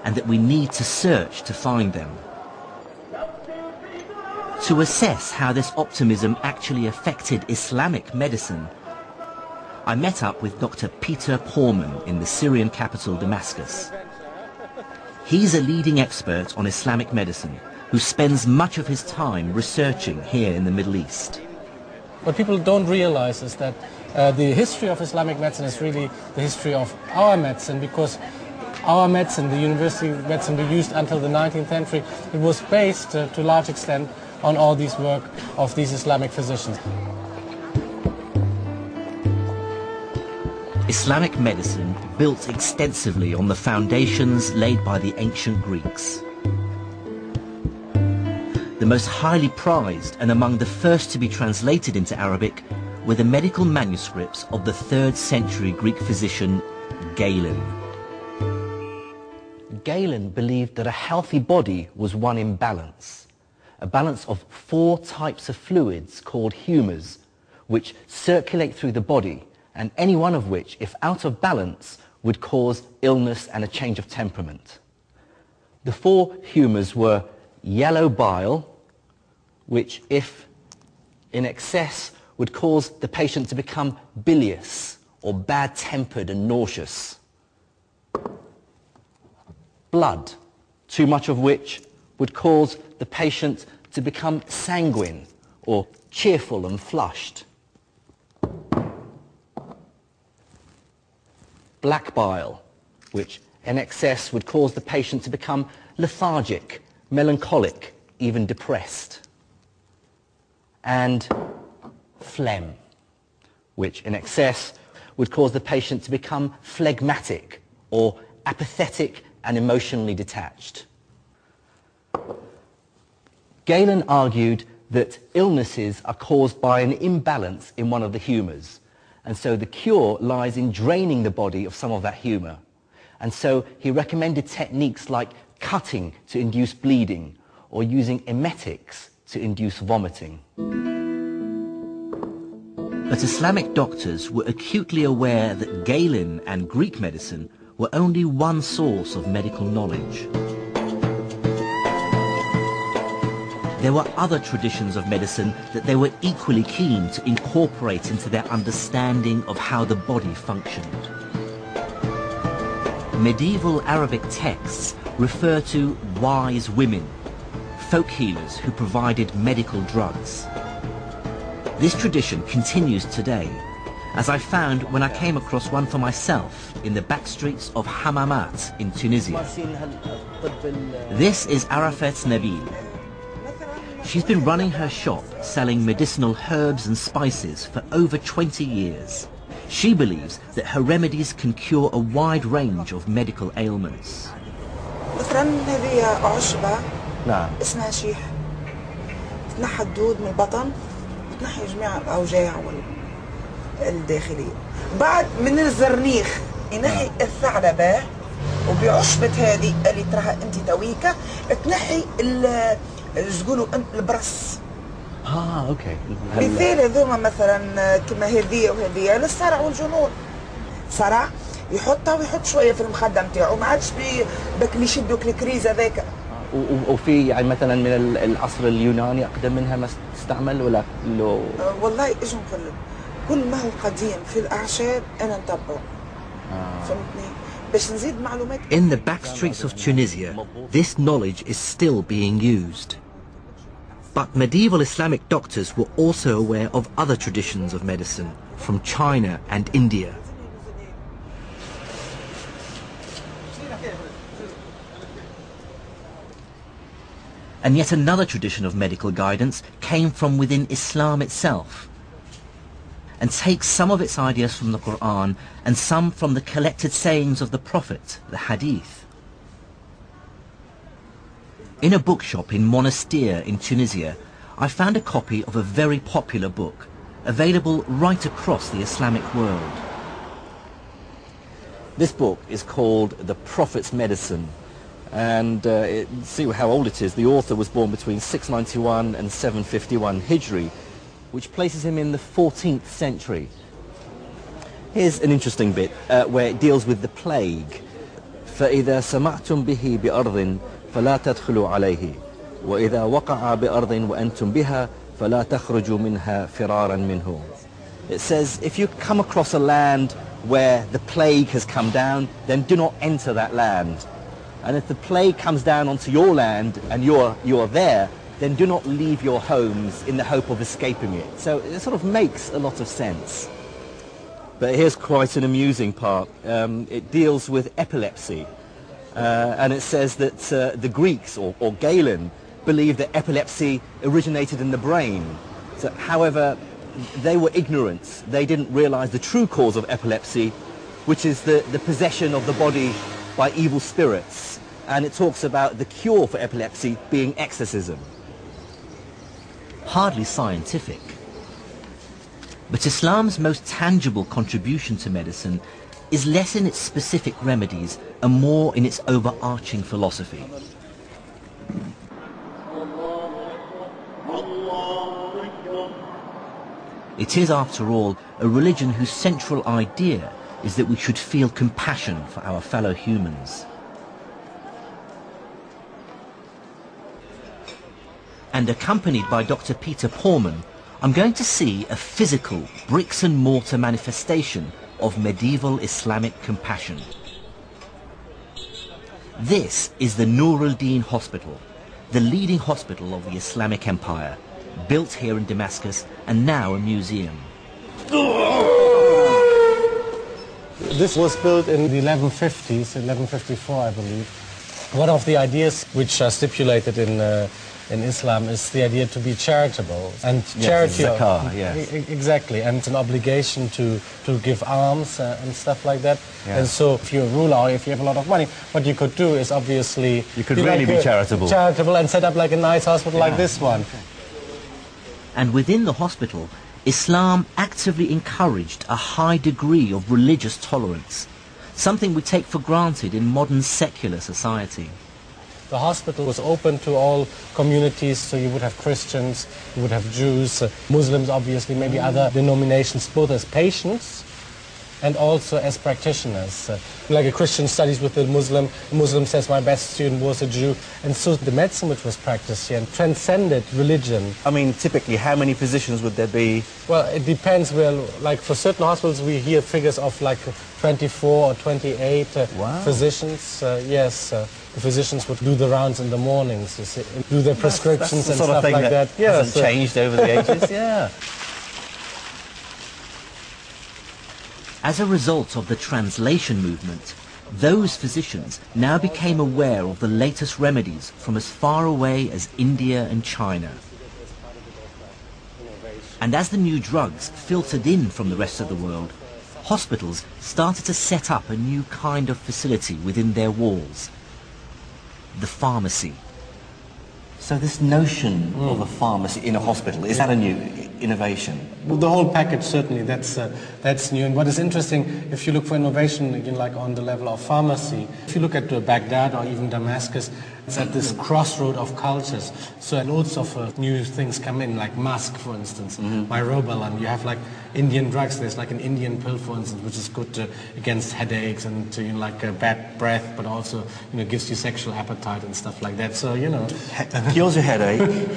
and that we need to search to find them. To assess how this optimism actually affected Islamic medicine, I met up with Dr. Peter Porman in the Syrian capital Damascus. He's a leading expert on Islamic medicine who spends much of his time researching here in the Middle East. What people don't realize is that the history of Islamic medicine is really the history of our medicine, because our medicine, the university medicine we used until the 19th century, it was based to a large extent on all these work of these Islamic physicians. Islamic medicine built extensively on the foundations laid by the ancient Greeks. The most highly prized and among the first to be translated into Arabic were the medical manuscripts of the 3rd century Greek physician Galen. Galen believed that a healthy body was one in balance, a balance of 4 types of fluids called humours, which circulate through the body, and any one of which, if out of balance, would cause illness and a change of temperament. The 4 humours were yellow bile, which, if in excess, would cause the patient to become bilious or bad-tempered and nauseous. Blood, too much of which would cause the patient to become sanguine or cheerful and flushed. Black bile, which in excess would cause the patient to become lethargic, melancholic, even depressed. And phlegm, which in excess would cause the patient to become phlegmatic or apathetic and emotionally detached. Galen argued that illnesses are caused by an imbalance in one of the humours, and so the cure lies in draining the body of some of that humour. And so he recommended techniques like cutting to induce bleeding or using emetics to induce vomiting. But Islamic doctors were acutely aware that Galen and Greek medicine were only one source of medical knowledge. There were other traditions of medicine that they were equally keen to incorporate into their understanding of how the body functioned. Medieval Arabic texts refer to wise women, folk healers who provided medical drugs. This tradition continues today, as I found when I came across one for myself in the back streets of Hammamat in Tunisia. This is Arafat Nabil. She's been running her shop selling medicinal herbs and spices for over 20 years. She believes that her remedies can cure a wide range of medical ailments. مثلا هذه عشبة اسمها شيح تنحى الدود من البطن وتنحي جميع الأوجاع الداخلية. بعد من الزرنيخ ينحي الثعلبة وبعشبة هذه اللي تراها انت تويكا تنحي تقولوا البرص. اوكي. مثال هذوما مثلا كما هذه وهذه للصرع والجنون. صرع يحطها ويحط شويه في المخده نتاعو ما عادش باك اللي يشدوا الكريز هذاك. وفي يعني مثلا من العصر اليوناني اقدم منها ما تستعمل ولا لو والله ايش نقول لك كل ما هو قديم في الاعشاب انا نتبعه. فهمتني؟ باش نزيد معلومات. In the back streets of Tunisia, this knowledge is still being used. But medieval Islamic doctors were also aware of other traditions of medicine from China and India. And yet another tradition of medical guidance came from within Islam itself, and takes some of its ideas from the Quran and some from the collected sayings of the Prophet, the Hadith. In a bookshop in Monastir in Tunisia, I found a copy of a very popular book, available right across the Islamic world. This book is called The Prophet's Medicine, and see how old it is. The author was born between 691 and 751 Hijri, which places him in the 14th century. Here's an interesting bit where it deals with the plague. فإذا سمعتم به بأرض فلا تدخلوا عليه وإذا وقع بأرض وأنتم بها فلا تخرجوا منها فرارا منه. It says, if you come across a land where the plague has come down, then do not enter that land. And if the plague comes down onto your land and you're there, then do not leave your homes in the hope of escaping it. So it sort of makes a lot of sense. But here's quite an amusing part. It deals with epilepsy. And it says that the Greeks, or Galen, believed that epilepsy originated in the brain. So, however, they were ignorant. They didn't realize the true cause of epilepsy, which is the possession of the body by evil spirits. And it talks about the cure for epilepsy being exorcism. Hardly scientific. But Islam's most tangible contribution to medicine is less in its specific remedies and more in its overarching philosophy. It is, after all, a religion whose central idea is that we should feel compassion for our fellow humans. And accompanied by Dr. Peter Porman, I'm going to see a physical bricks and mortar manifestation of medieval Islamic compassion. This is the Nur al-Din Hospital, the leading hospital of the Islamic Empire, built here in Damascus and now a museum. This was built in the 1150s, 1154 I believe. One of the ideas which are stipulated in Islam is the idea to be charitable, and charity, zakah, yes. Exactly, and it's an obligation to give alms and stuff like that. Yeah. And so if you're a ruler or if you have a lot of money, what you could do is obviously you could really be charitable and set up like a nice hospital like this one. And within the hospital, Islam actively encouraged a high degree of religious tolerance, something we take for granted in modern secular society. The hospital was open to all communities, so you would have Christians, you would have Jews, Muslims obviously, maybe other denominations, both as patients and also as practitioners. Like a Christian studies with a Muslim says my best student was a Jew, and so the medicine which was practiced here transcended religion. I mean, typically, how many physicians would there be? Well, it depends. Well, like for certain hospitals, we hear figures of like 24 or 28 physicians. Yes, the physicians would do the rounds in the mornings, you see, do their prescriptions and stuff like that. Yes, hasn't changed over the ages. Yeah. As a result of the translation movement, those physicians now became aware of the latest remedies from as far away as India and China. And as the new drugs filtered in from the rest of the world, hospitals started to set up a new kind of facility within their walls, the pharmacy. So this notion of a pharmacy in a hospital, is that a new innovation? Well, the whole package, certainly, that's new. And what is interesting, if you look for innovation, again, like on the level of pharmacy, if you look at Baghdad or even Damascus, it's at this crossroad of cultures. So loads of new things come in, like musk, for instance, myrobalan. You have like Indian drugs. There's like an Indian pill, for instance, which is good against headaches and like bad breath, but also gives you sexual appetite and stuff like that. So cures your headache.